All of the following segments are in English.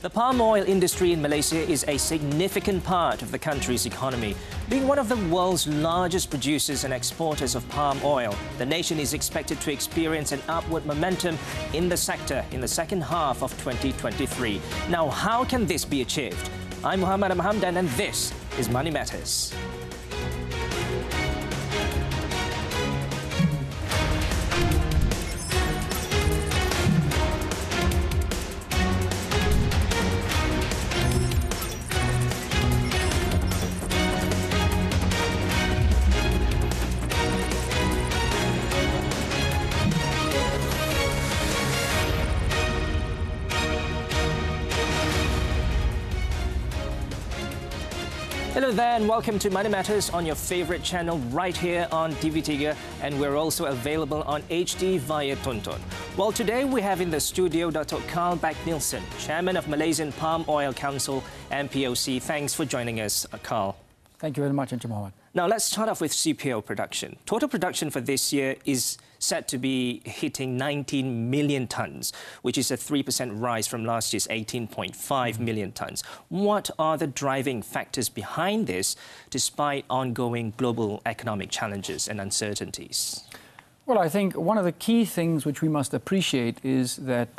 The palm oil industry in Malaysia is a significant part of the country's economy. Being one of the world's largest producers and exporters of palm oil, the nation is expected to experience an upward momentum in the sector in the second half of 2023. Now, how can this be achieved? I'm Muhammad Hamdan and this is Money Matters. Hello there and welcome to Money Matters on your favorite channel right here on TV3, and we're also available on HD via Tonton. Well, today we have in the studio Datuk Carl Bek-Nielsen, Chairman of Malaysian Palm Oil Council, MPOC. Thanks for joining us, Carl. Thank you very much, Encik Mohammed. Now, let's start off with CPO production. Total production for this year is set to be hitting 19 million tonnes, which is a 3% rise from last year's 18.5 million tonnes. What are the driving factors behind this, despite ongoing global economic challenges and uncertainties? Well, I think one of the key things which we must appreciate is that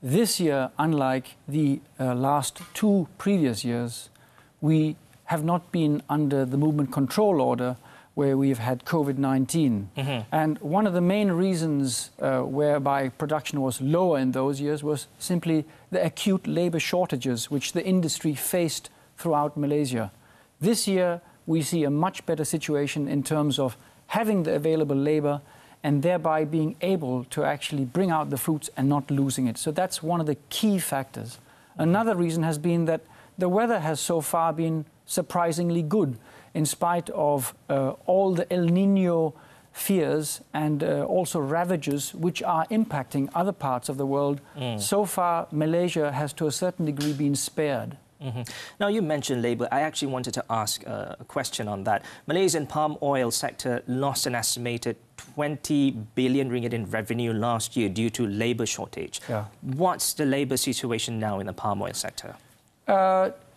this year, unlike the last two previous years, we have not been under the movement control order where we've had COVID-19. And one of the main reasons whereby production was lower in those years was simply the acute labour shortages which the industry faced throughout Malaysia. This year, we see a much better situation in terms of having the available labour and thereby being able to actually bring out the fruits and not losing it. So that's one of the key factors. Another reason has been that the weather has so far been surprisingly good, in spite of all the El Nino fears and also ravages which are impacting other parts of the world. So far, Malaysia has to a certain degree been spared. Now, you mentioned labour. I actually wanted to ask a question on that. Malaysian palm oil sector lost an estimated 20 billion ringgit in revenue last year due to labour shortage. What's the labour situation now in the palm oil sector?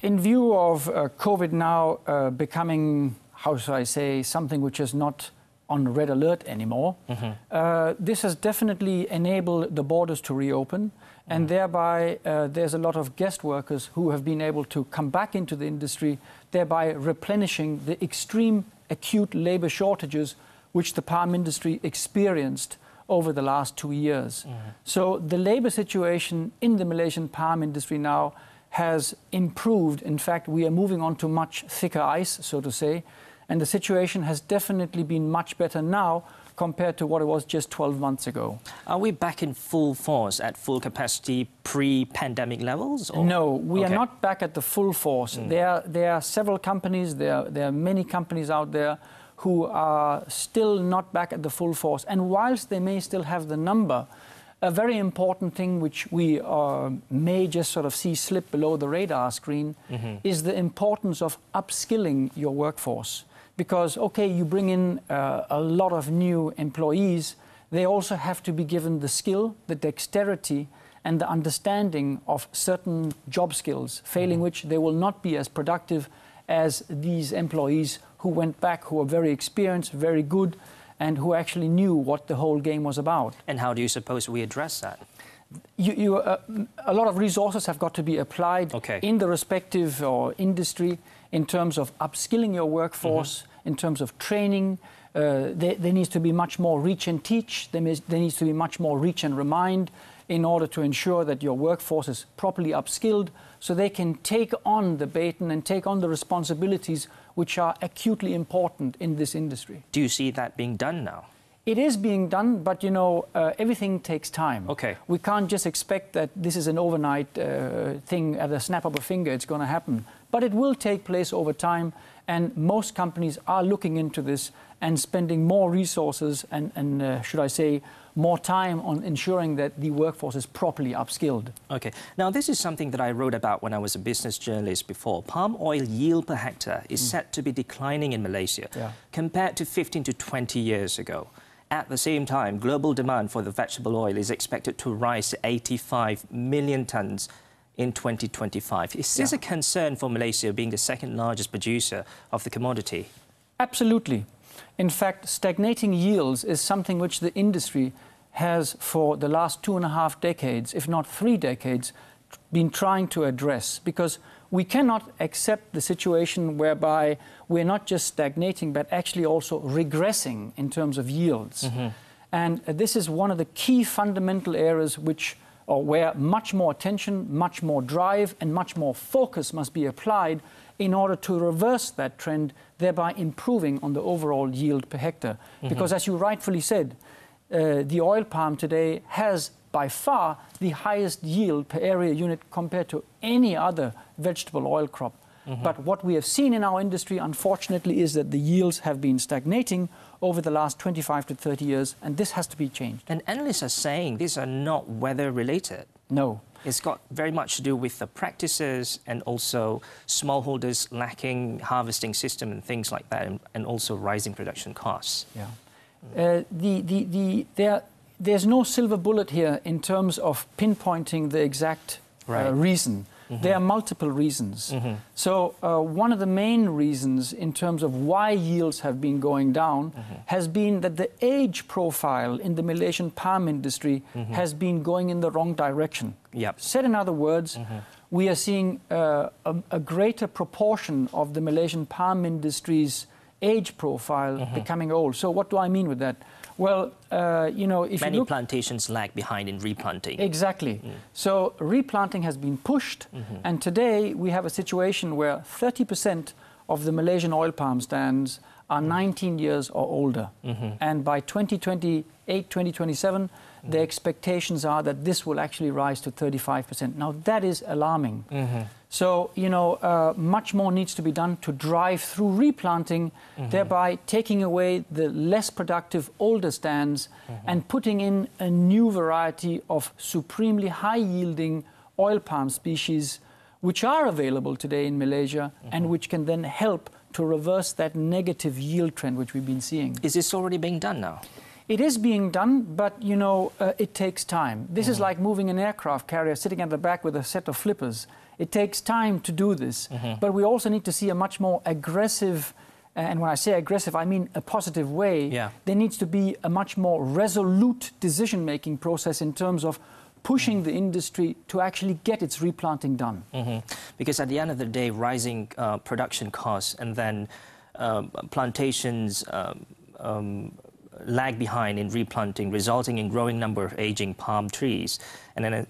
In view of COVID now becoming, how should I say, something which is not on red alert anymore, this has definitely enabled the borders to reopen, and thereby there's a lot of guest workers who have been able to come back into the industry, thereby replenishing the extreme acute labour shortages which the palm industry experienced over the last 2 years. So the labour situation in the Malaysian palm industry now has improved. In fact, we are moving on to much thicker ice, so to say, and the situation has definitely been much better now compared to what it was just 12 months ago. Are we back in full force at full capacity pre-pandemic levels? Or? No, we are not back at the full force. There are several companies, there are many companies out there who are still not back at the full force. And whilst they may still have the number, a very important thing which we may just sort of see slip below the radar screen is the importance of upskilling your workforce. Because, okay, you bring in a lot of new employees, they also have to be given the skill, the dexterity, and the understanding of certain job skills, failing which they will not be as productive as these employees who went back, who are very experienced, very good, and who actually knew what the whole game was about. And how do you suppose we address that? A lot of resources have got to be applied in the respective industry in terms of upskilling your workforce, in terms of training. There needs to be much more reach and teach. There needs to be much more reach and remind in order to ensure that your workforce is properly upskilled so they can take on the baton and take on the responsibilities which are acutely important in this industry. Do you see that being done now? It is being done, but, you know, everything takes time. We can't just expect that this is an overnight thing, at a snap of a finger, it's going to happen. But it will take place over time, and most companies are looking into this and spending more resources and should I say, more time on ensuring that the workforce is properly upskilled. Now this is something that I wrote about when I was a business journalist before. Palm oil yield per hectare is set to be declining in Malaysia compared to 15 to 20 years ago. At the same time, global demand for the vegetable oil is expected to rise to 85 million tonnes in 2025. Is this a concern for Malaysia being the second largest producer of the commodity? Absolutely. In fact, stagnating yields is something which the industry has for the last 2.5 decades, if not 3 decades, been trying to address, because we cannot accept the situation whereby we're not just stagnating but actually also regressing in terms of yields. And this is one of the key fundamental areas where much more attention, much more drive and much more focus must be applied in order to reverse that trend, thereby improving on the overall yield per hectare. Because as you rightfully said, the oil palm today has by far the highest yield per area unit compared to any other vegetable oil crop. But what we have seen in our industry, unfortunately, is that the yields have been stagnating over the last 25 to 30 years, and this has to be changed. And analysts are saying these are not weather-related. No. It's got very much to do with the practices and also smallholders lacking harvesting system and things like that, and also rising production costs. Yeah. There's no silver bullet here in terms of pinpointing the exact reason. There are multiple reasons. So one of the main reasons in terms of why yields have been going down has been that the age profile in the Malaysian palm industry has been going in the wrong direction. Said in other words, we are seeing a greater proportion of the Malaysian palm industry's age profile becoming old. So what do I mean with that? Well, you know, if many you look, plantations lag behind in replanting. Exactly. So replanting has been pushed, and today we have a situation where 30% of the Malaysian oil palm stands are 19 years or older. And by 2028, 2027, the expectations are that this will actually rise to 35%. Now, that is alarming. So, you know, much more needs to be done to drive through replanting, thereby taking away the less productive older stands and putting in a new variety of supremely high-yielding oil palm species, which are available today in Malaysia and which can then help to reverse that negative yield trend which we've been seeing. Is this already being done now? It is being done, but, you know, it takes time. This is like moving an aircraft carrier sitting at the back with a set of flippers. It takes time to do this, but we also need to see a much more aggressive, and when I say aggressive, I mean a positive way. There needs to be a much more resolute decision-making process in terms of pushing the industry to actually get its replanting done. Because at the end of the day, rising production costs and then plantations lag behind in replanting, resulting in growing number of aging palm trees. And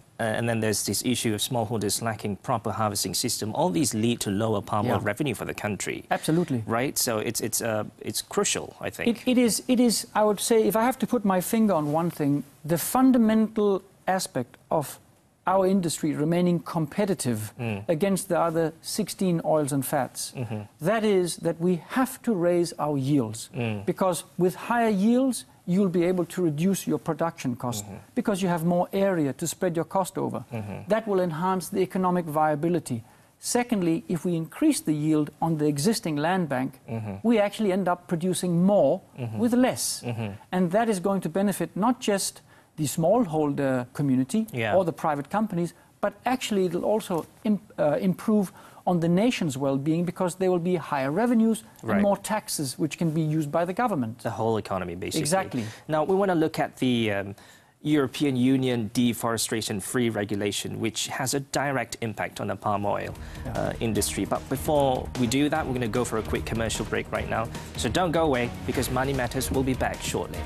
then there's this issue of smallholders lacking proper harvesting system. All these lead to lower palm oil revenue for the country. Absolutely. Right? So it's crucial, I think. It is, I would say, if I have to put my finger on one thing, the fundamental aspect of our industry remaining competitive against the other 16 oils and fats, that is that we have to raise our yields. Because with higher yields, you'll be able to reduce your production cost because you have more area to spread your cost over. That will enhance the economic viability. Secondly, if we increase the yield on the existing land bank, we actually end up producing more with less. And that is going to benefit not just the smallholder community or the private companies, but actually it'll also improve on the nation's well-being because there will be higher revenues and more taxes which can be used by the government. The whole economy, basically. Exactly. Now, we want to look at the European Union deforestation-free regulation, which has a direct impact on the palm oil industry. But before we do that, we're going to go for a quick commercial break right now. So don't go away, because Money Matters will be back shortly.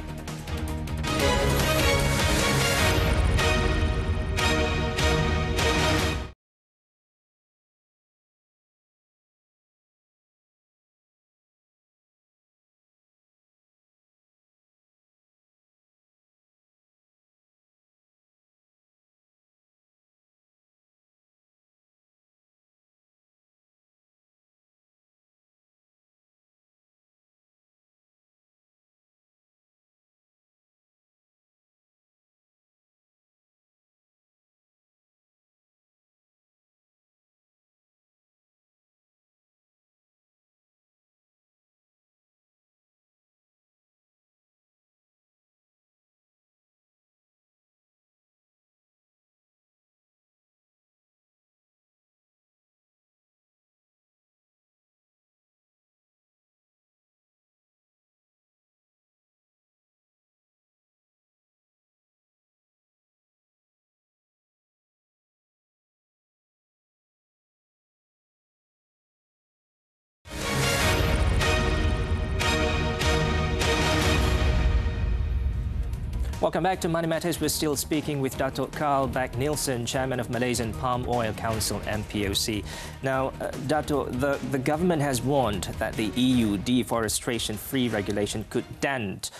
Welcome back to Money Matters. We're still speaking with Datuk Carl Bek-Nielsen, Chairman of Malaysian Palm Oil Council, MPOC. Now, Datuk, the government has warned that the EU deforestation-free regulation could dent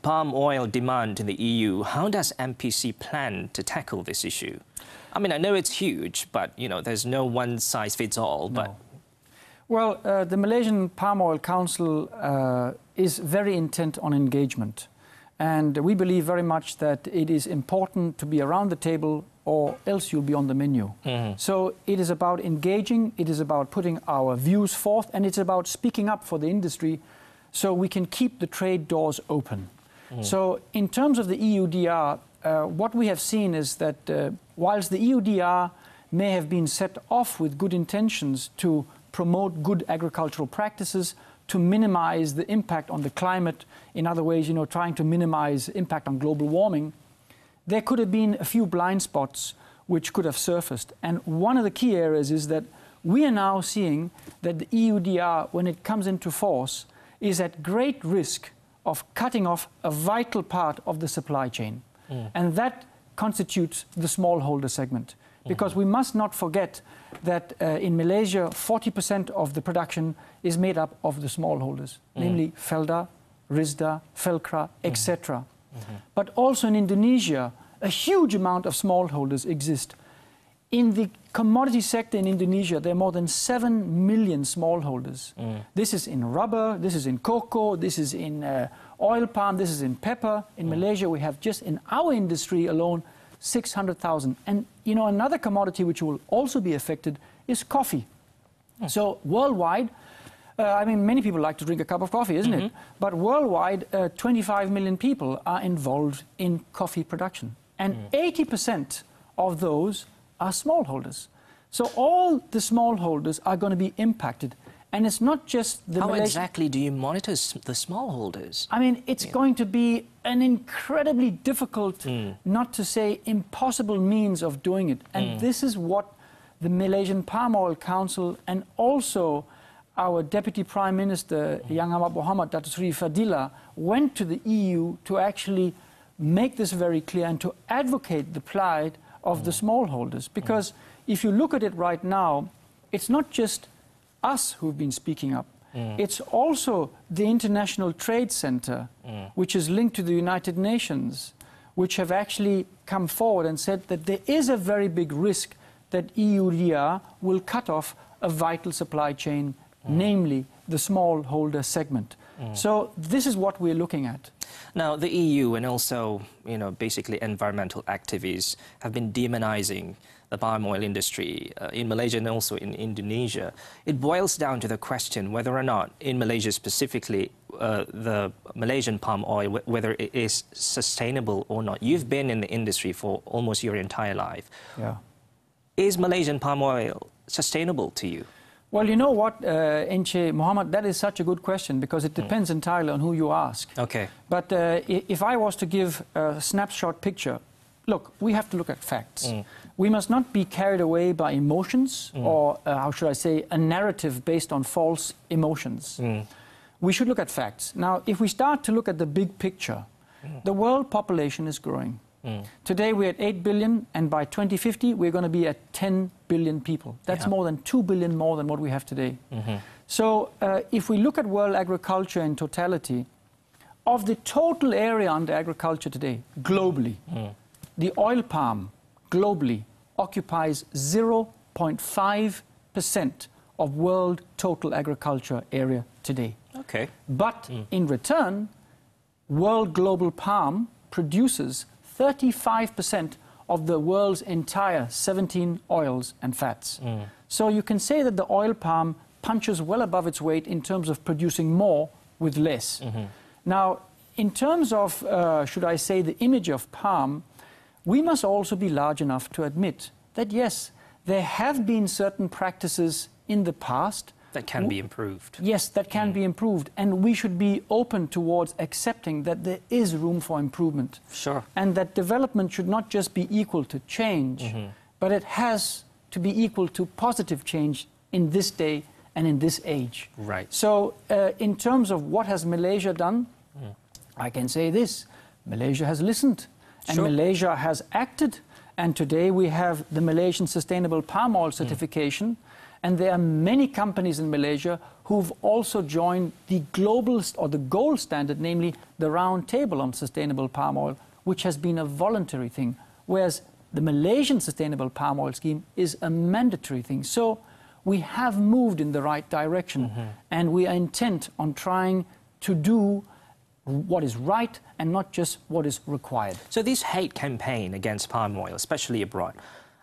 palm oil demand in the EU. How does MPC plan to tackle this issue? I mean, I know it's huge, but, you know, there's no one-size-fits-all. No. But well, the Malaysian Palm Oil Council is very intent on engagement. And we believe very much that it is important to be around the table or else you'll be on the menu. So it is about engaging, it is about putting our views forth, and it's about speaking up for the industry so we can keep the trade doors open. So in terms of the EUDR, what we have seen is that whilst the EUDR may have been set off with good intentions to promote good agricultural practices, to minimize the impact on the climate, in other ways, you know, trying to minimize impact on global warming, there could have been a few blind spots which could have surfaced. And one of the key areas is that we are now seeing that the EUDR, when it comes into force, is at great risk of cutting off a vital part of the supply chain. And that constitutes the smallholder segment. Because we must not forget that in Malaysia, 40% of the production is made up of the smallholders, namely Felda, Risda, Felkra, etc. But also in Indonesia, a huge amount of smallholders exist. In the commodity sector in Indonesia, there are more than 7 million smallholders. This is in rubber, this is in cocoa, this is in oil palm, this is in pepper. In Malaysia, we have just in our industry alone 600,000. And you know, another commodity which will also be affected is coffee. So worldwide, I mean, many people like to drink a cup of coffee, isn't it? But worldwide, 25 million people are involved in coffee production. And 80% of those are smallholders. So all the smallholders are going to be impacted. And it's not just the how exactly do you monitor the smallholders? I mean, it's going to be an incredibly difficult, not to say impossible means of doing it. And this is what the Malaysian Palm Oil Council and also our Deputy Prime Minister, Yang Amat Mohamad Datuk Seri Fadila, went to the EU to actually make this very clear and to advocate the plight of the smallholders. Because if you look at it right now, it's not just us who've been speaking up. It's also the International Trade Center, which is linked to the United Nations, which have actually come forward and said that there is a very big risk that EUDR will cut off a vital supply chain, namely the smallholder segment. So this is what we're looking at. Now, the EU and also, you know, basically environmental activists have been demonizing the palm oil industry in Malaysia and also in Indonesia. It boils down to the question whether or not, in Malaysia specifically, the Malaysian palm oil, whether it is sustainable or not. You've been in the industry for almost your entire life. Yeah. Is Malaysian palm oil sustainable to you? Well, you know what, Encik Mohamad, that is such a good question because it depends entirely on who you ask. Okay. But if I was to give a snapshot picture, look, we have to look at facts. We must not be carried away by emotions or, how should I say, a narrative based on false emotions. We should look at facts. Now, if we start to look at the big picture, the world population is growing. Today we're at 8 billion, and by 2050 we're going to be at 10 billion people. That's more than 2 billion more than what we have today. So if we look at world agriculture in totality, of the total area under agriculture today, globally, the oil palm globally occupies 0.5% of world total agriculture area today. Okay. But in return, world global palm produces 35% of the world's entire 17 oils and fats. So you can say that the oil palm punches well above its weight in terms of producing more with less. Now, in terms of, should I say, the image of palm, we must also be large enough to admit that, yes, there have been certain practices in the past that can be improved. Yes, that can be improved. And we should be open towards accepting that there is room for improvement. Sure. And that development should not just be equal to change, but it has to be equal to positive change in this day and in this age. Right. So in terms of what has Malaysia done, I can say this. Malaysia has listened, and Sure. Malaysia has acted. And today we have the Malaysian Sustainable Palm Oil certification. And there are many companies in Malaysia who've also joined the global or the gold standard, namely the Round Table on Sustainable Palm Oil, which has been a voluntary thing, whereas the Malaysian Sustainable Palm Oil Scheme is a mandatory thing. So we have moved in the right direction, and we are intent on trying to do what is right and not just what is required. So this hate campaign against palm oil, especially abroad,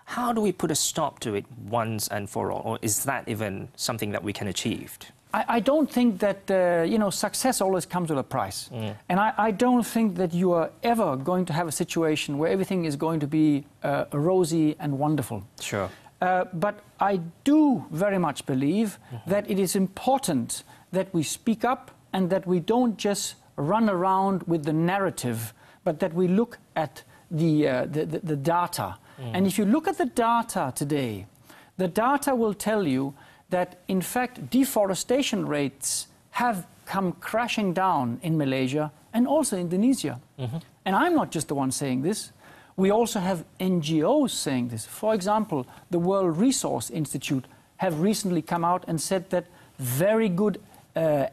how do we put a stop to it once and for all? Or is that even something that we can achieve? I don't think that, success always comes with a price. And I don't think that you are ever going to have a situation where everything is going to be rosy and wonderful. Sure. But I do very much believe that it is important that we speak up and that we don't just run around with the narrative, but that we look at the data. And if you look at the data today, the data will tell you that, in fact, deforestation rates have come crashing down in Malaysia and also Indonesia. And I'm not just the one saying this. We also have NGOs saying this. For example, the World Resource Institute have recently come out and said that very good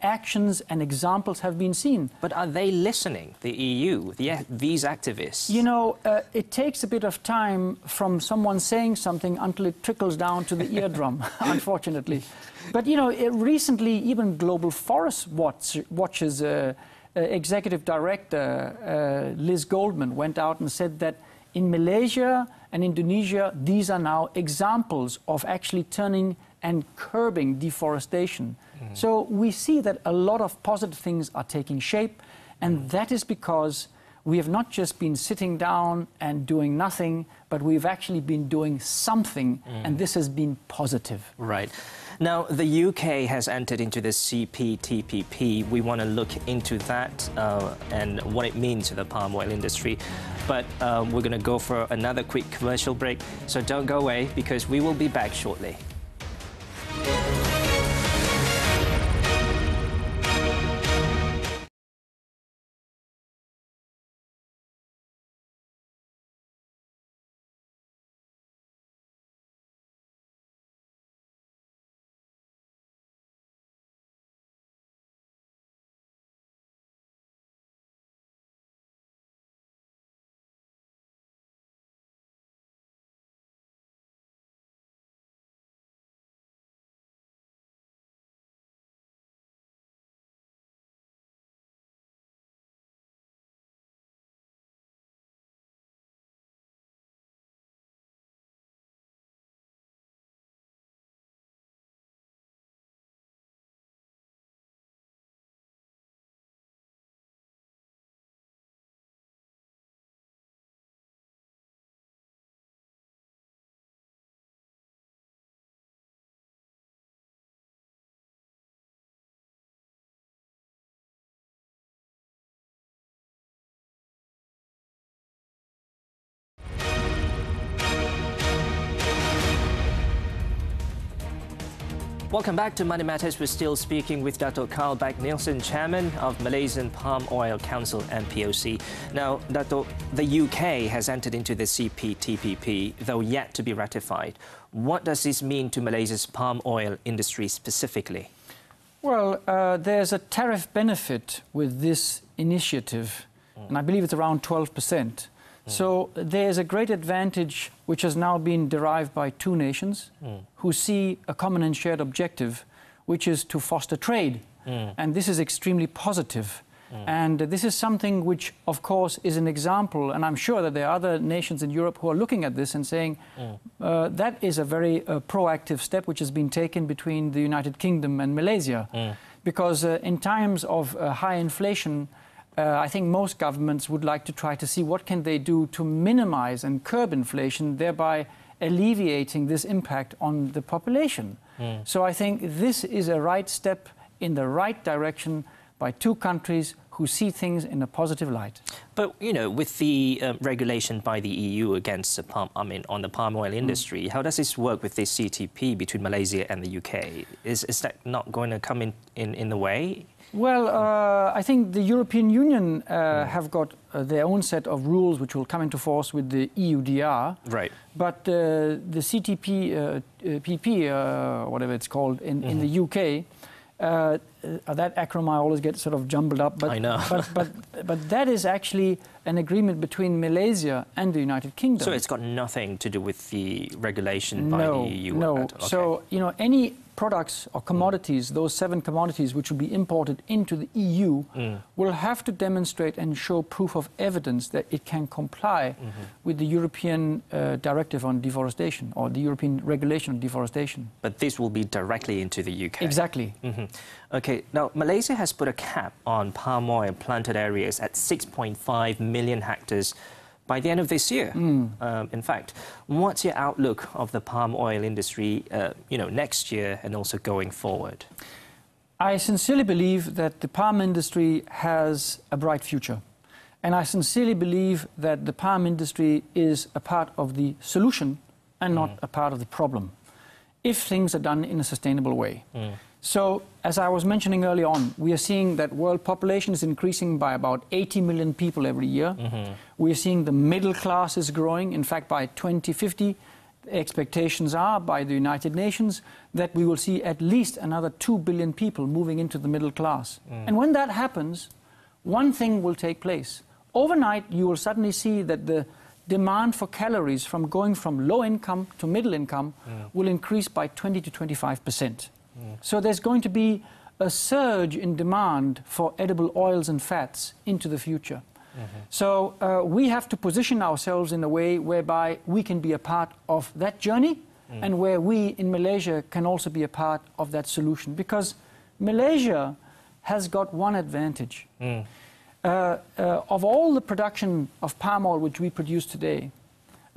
actions and examples have been seen. But are they listening, the EU, these activists? You know, it takes a bit of time from someone saying something until it trickles down to the eardrum, unfortunately. But, you know, recently even Global Forest Watch's Executive Director, Liz Goldman, went out and said that in Malaysia and Indonesia, these are now examples of actually turning and curbing deforestation. So we see that a lot of positive things are taking shape, and that is because we have not just been sitting down and doing nothing, but we've actually been doing something, and this has been positive. Right. Now, the UK has entered into the CPTPP. We want to look into that and what it means to the palm oil industry. But we're going to go for another quick commercial break, so don't go away because we will be back shortly. Welcome back to Money Matters. We're still speaking with Datuk Carl Bek-Nielsen, Chairman of Malaysian Palm Oil Council, MPOC. Now, Datuk, the UK has entered into the CPTPP, though yet to be ratified. What does this mean to Malaysia's palm oil industry specifically? Well, there's a tariff benefit with this initiative, and I believe it's around 12%. So there's a great advantage which has now been derived by two nations who see a common and shared objective, which is to foster trade. And this is extremely positive. And this is something which, of course, is an example, and I'm sure that there are other nations in Europe who are looking at this and saying that is a very proactive step which has been taken between the United Kingdom and Malaysia. Because in times of high inflation, I think most governments would like to try to see what can they do to minimize and curb inflation, thereby alleviating this impact on the population. So I think this is a right step in the right direction by two countries who see things in a positive light. But, you know, with the regulation by the EU against on the palm oil industry, how does this work with this CTP between Malaysia and the UK? Is that not going to come in the way? Well, I think the European Union have got their own set of rules which will come into force with the EUDR. Right. But the CTP, PP, whatever it's called, in the UK, that acronym I always get sort of jumbled up. But, I know. but that is actually an agreement between Malaysia and the United Kingdom. So it's got nothing to do with the regulation by the EU? No. Okay. So, you know, any products or commodities, those 7 commodities which will be imported into the EU, will have to demonstrate and show proof of evidence that it can comply with the European Directive on Deforestation or the European Regulation on Deforestation. But this will be directly into the UK? Exactly. Okay, now Malaysia has put a cap on palm oil planted areas at 6.5 million hectares by the end of this year. In fact, what's your outlook of the palm oil industry, you know, next year and also going forward? I sincerely believe that the palm industry has a bright future. And I sincerely believe that the palm industry is a part of the solution and not a part of the problem, if things are done in a sustainable way. So, as I was mentioning earlier on, we are seeing that world population is increasing by about 80 million people every year. We are seeing the middle class is growing. In fact, by 2050, expectations are by the United Nations that we will see at least another 2 billion people moving into the middle class. And when that happens, one thing will take place. Overnight, you will suddenly see that the demand for calories from going from low income to middle income will increase by 20 to 25%. So there's going to be a surge in demand for edible oils and fats into the future. So we have to position ourselves in a way whereby we can be a part of that journey and where we in Malaysia can also be a part of that solution. Because Malaysia has got one advantage. Of all the production of palm oil which we produce today,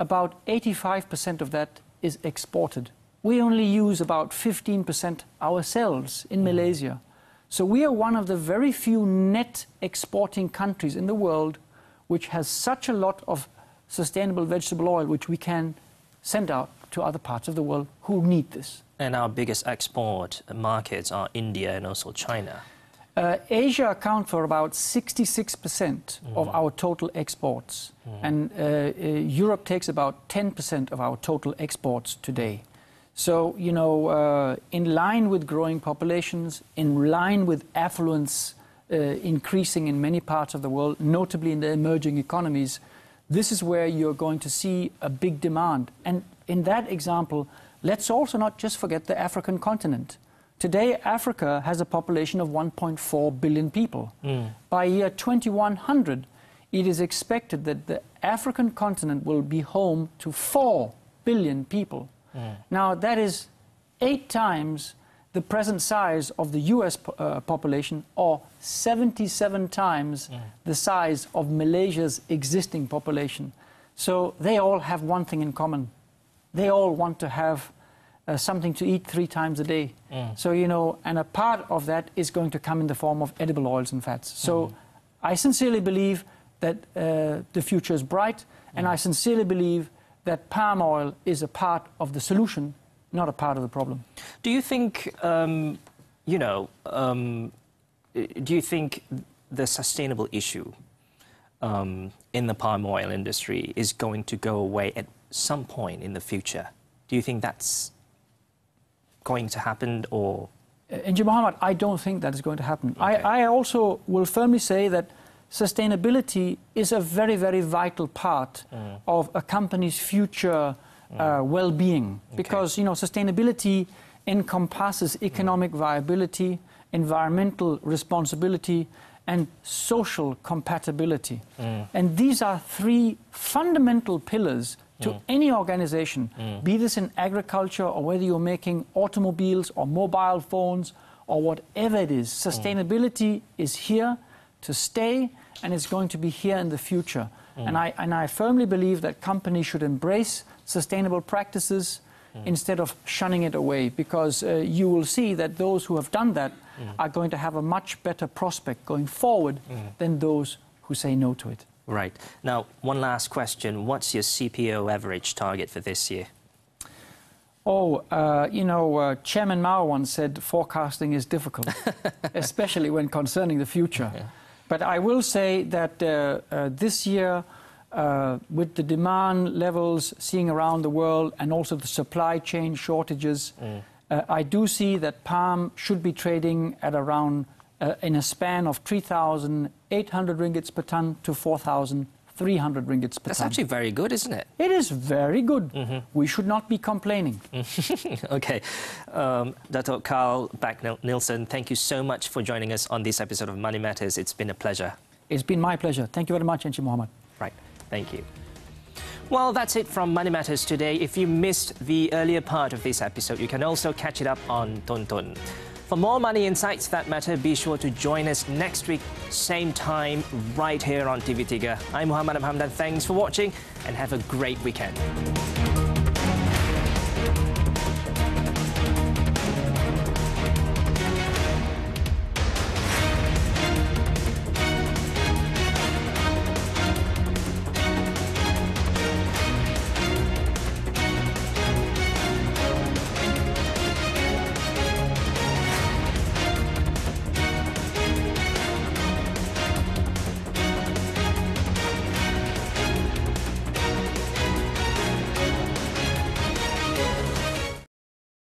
about 85% of that is exported. We only use about 15% ourselves in Malaysia. So we are one of the very few net exporting countries in the world which has such a lot of sustainable vegetable oil which we can send out to other parts of the world who need this. And our biggest export markets are India and also China. Asia accounts for about 66% of our total exports. And Europe takes about 10% of our total exports today. So, you know, in line with growing populations, in line with affluence increasing in many parts of the world, notably in the emerging economies, this is where you're going to see a big demand. And in that example, let's also not just forget the African continent. Today, Africa has a population of 1.4 billion people. By year 2100, it is expected that the African continent will be home to 4 billion people. Now, that is 8 times the present size of the US population, or 77 times the size of Malaysia's existing population. So they all have one thing in common. They all want to have something to eat 3 times a day. So, you know, and a part of that is going to come in the form of edible oils and fats. So I sincerely believe that the future is bright, and I sincerely believe that palm oil is a part of the solution, not a part of the problem. Do you think, you know, do you think the sustainable issue in the palm oil industry is going to go away at some point in the future? Do you think that's going to happen, or? Engineer Mohammed, I don't think that is going to happen. Okay. I also will firmly say that sustainability is a very, very vital part of a company's future well-being. Because, you know, sustainability encompasses economic viability, environmental responsibility, and social compatibility. And these are 3 fundamental pillars to any organization, be this in agriculture or whether you're making automobiles or mobile phones or whatever it is. Sustainability is here to stay, and it's going to be here in the future. And I firmly believe that companies should embrace sustainable practices instead of shunning it away, because you will see that those who have done that are going to have a much better prospect going forward than those who say no to it. Right. Now, one last question. What's your CPO average target for this year? Oh, Chairman Mao once said forecasting is difficult, especially when concerning the future. Yeah. But I will say that this year, with the demand levels seeing around the world and also the supply chain shortages, I do see that palm should be trading at around, in a span of 3,800 ringgits per ton to 4,300 ringgits per ton. That's actually very good, isn't it? It is very good. We should not be complaining. Okay. Datuk Carl Bek-Nielsen, thank you so much for joining us on this episode of Money Matters. It's been a pleasure. It's been my pleasure. Thank you very much, Encik Mohammed. Right. Thank you. Well, that's it from Money Matters today. If you missed the earlier part of this episode, you can also catch it up on Tonton. For more money insights that matter, be sure to join us next week, same time, right here on TV3. I'm Muhammad Hamdan. Thanks for watching and have a great weekend.